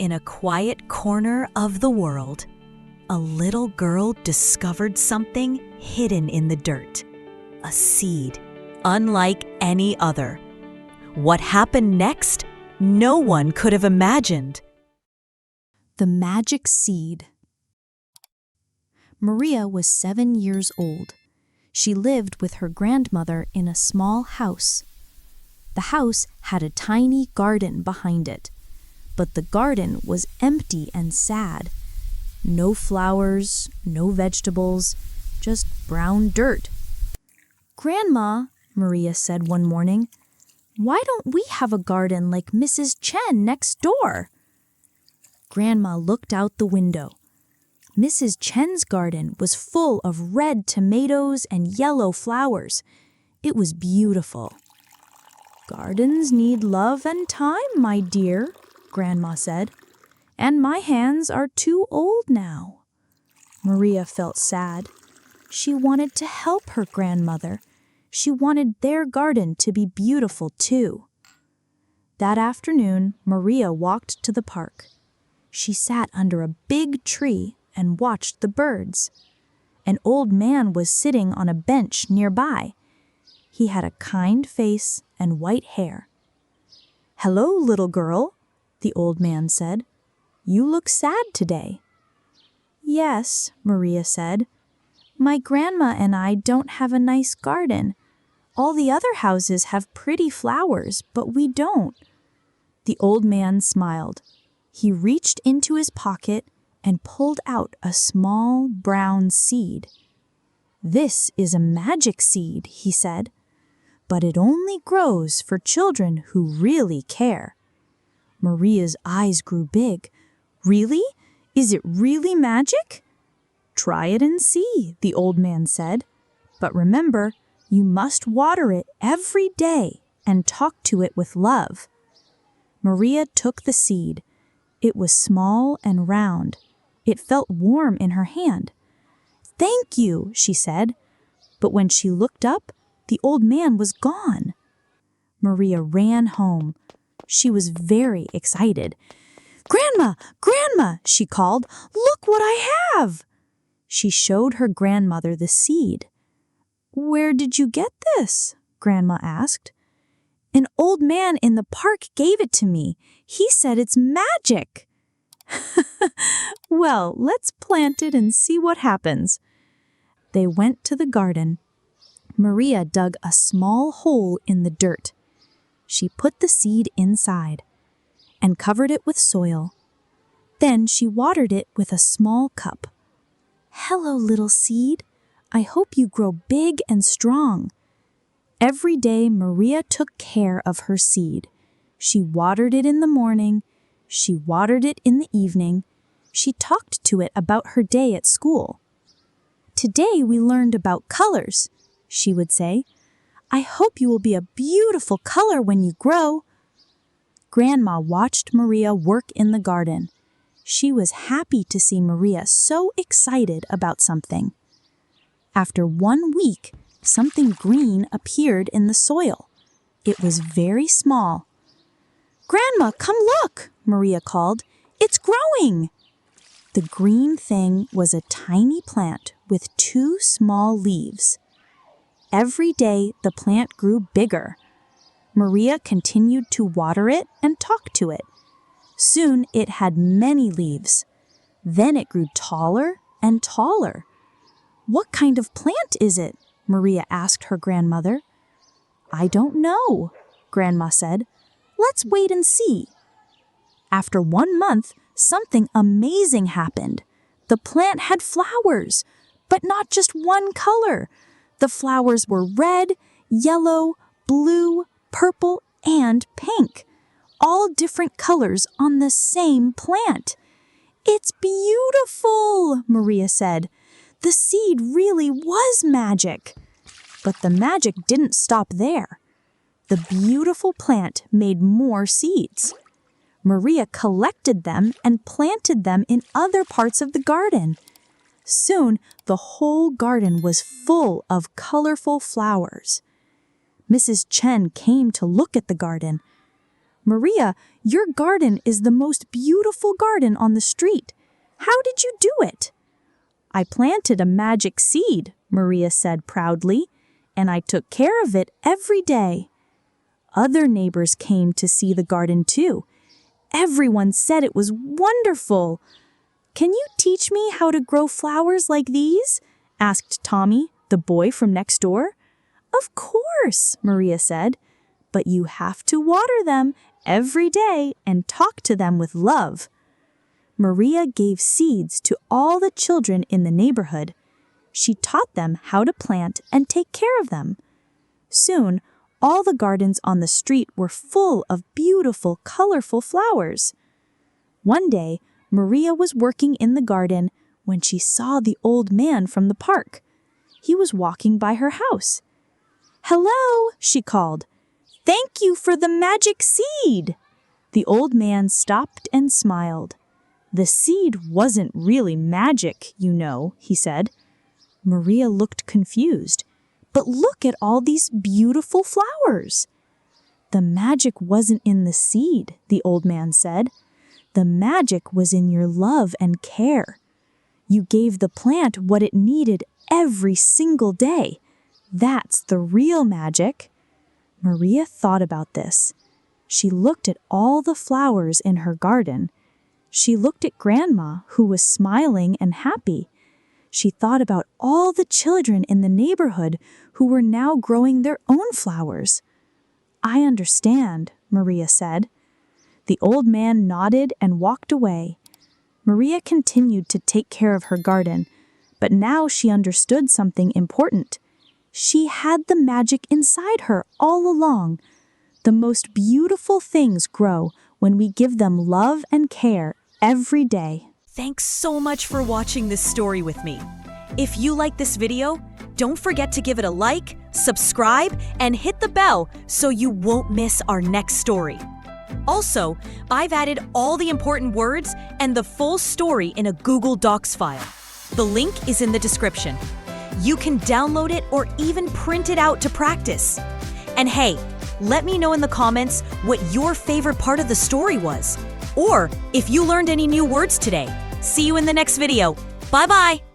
In a quiet corner of the world, a little girl discovered something hidden in the dirt. A seed, unlike any other. What happened next, no one could have imagined. The Magic Seed. Maria was 7 years old. She lived with her grandmother in a small house. The house had a tiny garden behind it, but the garden was empty and sad. No flowers, no vegetables, just brown dirt. "Grandma," Maria said one morning, "why don't we have a garden like Mrs. Chen next door?" Grandma looked out the window. Mrs. Chen's garden was full of red tomatoes and yellow flowers. It was beautiful. "Gardens need love and time, my dear," Grandma said, "and my hands are too old now." Maria felt sad. She wanted to help her grandmother. She wanted their garden to be beautiful too. That afternoon, Maria walked to the park. She sat under a big tree and watched the birds. An old man was sitting on a bench nearby. He had a kind face and white hair. "Hello, little girl," the old man said. "You look sad today." "Yes," Maria said. "My grandma and I don't have a nice garden. All the other houses have pretty flowers, but we don't." The old man smiled. He reached into his pocket and pulled out a small brown seed. "This is a magic seed," he said, "but it only grows for children who really care." Maria's eyes grew big. "Really? Is it really magic?" "Try it and see," the old man said. "But remember, you must water it every day and talk to it with love." Maria took the seed. It was small and round. It felt warm in her hand. "Thank you," she said. But when she looked up, the old man was gone. Maria ran home. She was very excited. "Grandma, Grandma," she called, "look what I have!" She showed her grandmother the seed. "Where did you get this?" Grandma asked. "An old man in the park gave it to me. He said it's magic." "Well, let's plant it and see what happens." They went to the garden. Maria dug a small hole in the dirt. She put the seed inside and covered it with soil. Then she watered it with a small cup. "Hello, little seed. I hope you grow big and strong." Every day, Maria took care of her seed. She watered it in the morning. She watered it in the evening. She talked to it about her day at school. "Today we learned about colors," she would say. "I hope you will be a beautiful color when you grow." Grandma watched Maria work in the garden. She was happy to see Maria so excited about something. After 1 week, something green appeared in the soil. It was very small. "Grandma, come look," Maria called. "It's growing." The green thing was a tiny plant with 2 small leaves. Every day, the plant grew bigger. Maria continued to water it and talk to it. Soon, it had many leaves. Then it grew taller and taller. "What kind of plant is it?" Maria asked her grandmother. "I don't know," Grandma said. "Let's wait and see." After 1 month, something amazing happened. The plant had flowers, but not just one color. The flowers were red, yellow, blue, purple, and pink. All different colors on the same plant. "It's beautiful," Maria said. The seed really was magic. But the magic didn't stop there. The beautiful plant made more seeds. Maria collected them and planted them in other parts of the garden. Soon, the whole garden was full of colorful flowers. Mrs. Chen came to look at the garden. "Maria, your garden is the most beautiful garden on the street. How did you do it?" "I planted a magic seed," Maria said proudly, "and I took care of it every day." Other neighbors came to see the garden too. Everyone said it was wonderful. "Can you teach me how to grow flowers like these?" asked Tommy, the boy from next door. "Of course," Maria said, "but you have to water them every day and talk to them with love." Maria gave seeds to all the children in the neighborhood. She taught them how to plant and take care of them. Soon, all the gardens on the street were full of beautiful, colorful flowers. One day, Maria was working in the garden when she saw the old man from the park. He was walking by her house. "Hello," she called. "Thank you for the magic seed." The old man stopped and smiled. "The seed wasn't really magic, you know," he said. Maria looked confused. "But look at all these beautiful flowers." "The magic wasn't in the seed," the old man said. "The magic was in your love and care. You gave the plant what it needed every single day. That's the real magic." Maria thought about this. She looked at all the flowers in her garden. She looked at Grandma, who was smiling and happy. She thought about all the children in the neighborhood who were now growing their own flowers. "I understand," Maria said. The old man nodded and walked away. Maria continued to take care of her garden, but now she understood something important. She had the magic inside her all along. The most beautiful things grow when we give them love and care every day. Thanks so much for watching this story with me. If you like this video, don't forget to give it a like, subscribe, and hit the bell so you won't miss our next story. Also, I've added all the important words and the full story in a Google Docs file. The link is in the description. You can download it or even print it out to practice. And hey, let me know in the comments what your favorite part of the story was, or if you learned any new words today. See you in the next video. Bye-bye!